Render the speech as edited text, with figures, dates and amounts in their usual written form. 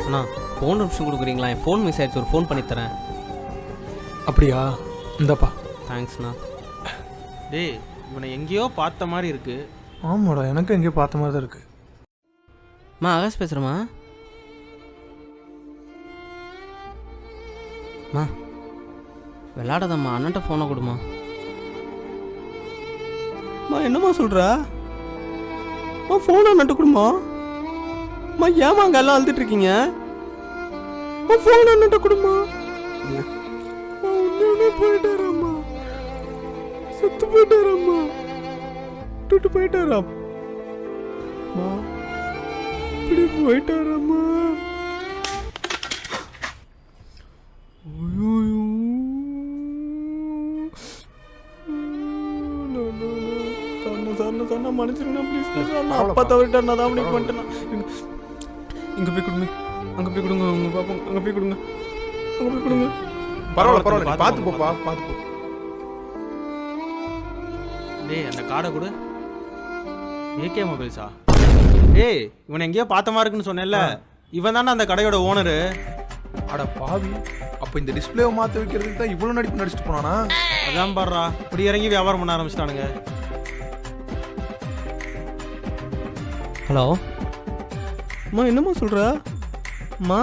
அண்ணா phone நிமிஷம் கொடுக்குறீங்களா? என் phone miss ஆயிடுச்சு, ஒரு ஃபோன் பண்ணித்தரேன். அப்படியா? இந்தப்பா. தேங்க்ஸ்ண்ணா. டேய் இவனை எங்கேயோ பார்த்த மாதிரி இருக்கு. ஆமாடா, எனக்கு எங்கேயோ பார்த்த மாதிரி தான் இருக்கு. அம்மா ஆகாஷ் பேசுகிறேம்மா. அம்மா விளாடாதம்மா, அண்ணன்ட்ட ஃபோனை கொடுமா. அம்மா என்னம்மா சொல்கிறா? அம்மா ஃபோன் அண்ணன்ட்ட கொடுமா. அம்மா ஏமா அங்கே எல்லாம் அழுதுட்டு இருக்கீங்க? அம்மா ஃபோன் அண்ணன்ட்ட கொடுமா. உடனே போயிட்டாராம்மா, செத்து போயிட்டாராம்மா, விட்டுட்டு போயிட்டாராம். அம்மா இப்படி போயிட்டாராம்மா. சொன்ன மன்னிச்சிருங்க ப்ளீஸ் சார். நான் அப்பா தவறிட்டேன், நான் தான் அப்படி பண்ணிட்டேன். இங்கே போய் கொடுங்க, அங்கே போய் கொடுங்க, உங்க பாப்போம், அங்கே போய் கொடுங்க, அங்கே போய் கொடுங்க. பரவாயில்ல, பார்த்து போப்பா, பார்த்து போ. டேய் அந்த கார்டை கொடு. ஏகே மொபைல்ஸா? டேய் இவனை எங்கேயோ பார்த்த மாதிரி இருக்குன்னு சொன்னேன்ல, இவன் தானே அந்த கடையோட ஓனரு. அட பாவி, அப்போ இந்த டிஸ்பிளேவை மாற்ற வைக்கிறதுக்கு தான் இவ்வளோ நடிப்பு நடிச்சிட்டு போனானா? அதான் பாடுறா, இப்படி இறங்கி வியாபாரம் பண்ண ஆரம்பிச்சிட்டானுங்க. ஹலோ அம்மா, என்னம்மா சொல்கிற? அம்மா